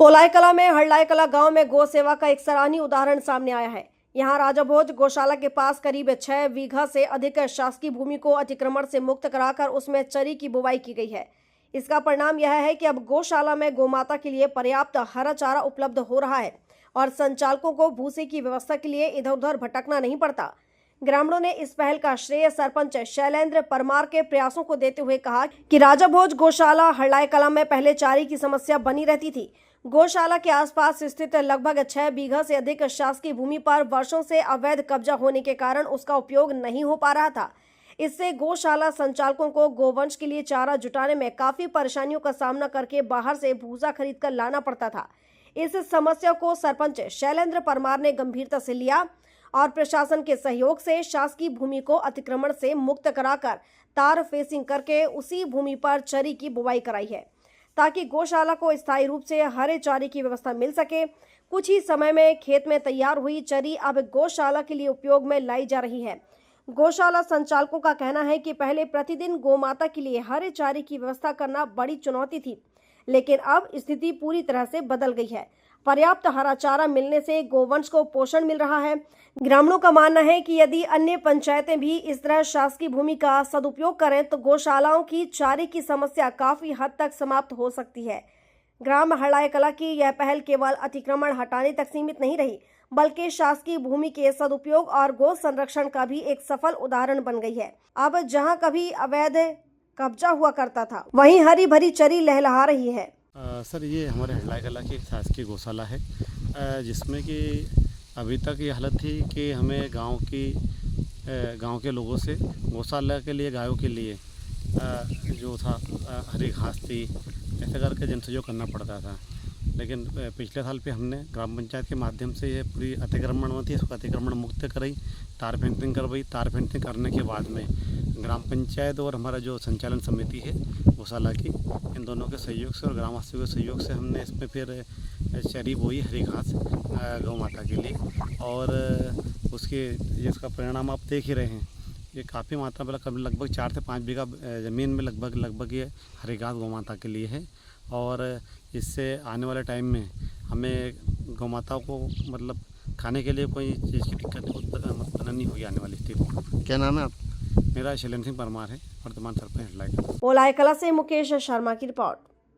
पोलाई कला में हरलाई कला गांव में गौ सेवा का एक सराहनीय उदाहरण सामने आया है। यहां राजा भोज गौशाला के पास करीब 6 बीघा से अधिक शासकीय भूमि को अतिक्रमण से मुक्त कराकर उसमें चरी की बुवाई की गई है। इसका परिणाम यह है कि अब गौशाला में गौमाता के लिए पर्याप्त हरा चारा उपलब्ध हो रहा है और संचालकों को भूसे की व्यवस्था के लिए इधर उधर भटकना नहीं पड़ता। ग्रामीणों ने इस पहल का श्रेय सरपंच शैलेंद्र परमार के प्रयासों को देते हुए कहा कि राजा भोज गौशाला हरलाई कला में पहले चारे की समस्या बनी रहती थी। गौशाला के आसपास स्थित लगभग 6 बीघा से अधिक शासकीय भूमि पर वर्षों से अवैध कब्जा होने के कारण उसका उपयोग नहीं हो पा रहा था। इससे गौशाला संचालकों को गोवंश के लिए चारा जुटाने में काफी परेशानियों का सामना करके बाहर से भूसा खरीदकर लाना पड़ता था। इस समस्या को सरपंच शैलेंद्र परमार ने गंभीरता से लिया और प्रशासन के सहयोग से शासकीय भूमि को अतिक्रमण से मुक्त कराकर तार फेसिंग करके उसी भूमि पर चरी की बुवाई कराई है, ताकि गौशाला को स्थायी रूप से हरे चारे की व्यवस्था मिल सके। कुछ ही समय में खेत में तैयार हुई चरी अब गौशाला के लिए उपयोग में लाई जा रही है। गौशाला संचालकों का कहना है कि पहले प्रतिदिन गौमाता के लिए हरे चारे की व्यवस्था करना बड़ी चुनौती थी, लेकिन अब स्थिति पूरी तरह से बदल गई है। पर्याप्त हरा चारा मिलने से गोवंश को पोषण मिल रहा है। ग्रामीणों का मानना है कि यदि अन्य पंचायतें भी इस तरह शासकीय भूमि का सदुपयोग करें तो गौशालाओं की चारे की समस्या काफी हद तक समाप्त हो सकती है। ग्राम हरलाई कला की यह पहल केवल अतिक्रमण हटाने तक सीमित नहीं रही, बल्कि शासकीय भूमि के सदुपयोग और गौ संरक्षण का भी एक सफल उदाहरण बन गई है। अब जहां कभी अवैध कब्जा हुआ करता था, वहीं हरी भरी चरी लहलहा रही है। सर, ये हमारे हरलाई कला की एक शासकीय गौशाला है, जिसमें कि अभी तक ये हालत थी कि हमें गांव के लोगों से गौशाला के लिए गायों के लिए जो था हरी घास थी, ऐसे करके जनसहयोग करना पड़ता था। लेकिन पिछले साल पे हमने ग्राम पंचायत के माध्यम से ये पूरी अतिक्रमण थी, इसको अतिक्रमण मुक्त कराई, तार फेंसिंग करवाई। तार फेंसिंग करने के बाद में ग्राम पंचायत और हमारा जो संचालन समिति है गौशाला की, इन दोनों के सहयोग से और ग्रामवासियों के सहयोग से हमने इसमें फिर चरी बोई, हरी घास गौ माता के लिए, और उसके जिसका परिणाम आप देख ही रहे हैं। ये काफ़ी मात्रा में लगभग 4 से 5 बीघा ज़मीन में लगभग ये हरी घास गौ माता के लिए है, और इससे आने वाले टाइम में हमें गौ माताओं को मतलब खाने के लिए कोई चीज़ की दिक्कत उत्पन्न नहीं होगी आने वाली स्थिति। क्या नाम है आप? मेरा शैलेंद्र सिंह परमार है, वर्तमान सरपंच हरलाई कला। पोलाई कला से मुकेश शर्मा की रिपोर्ट।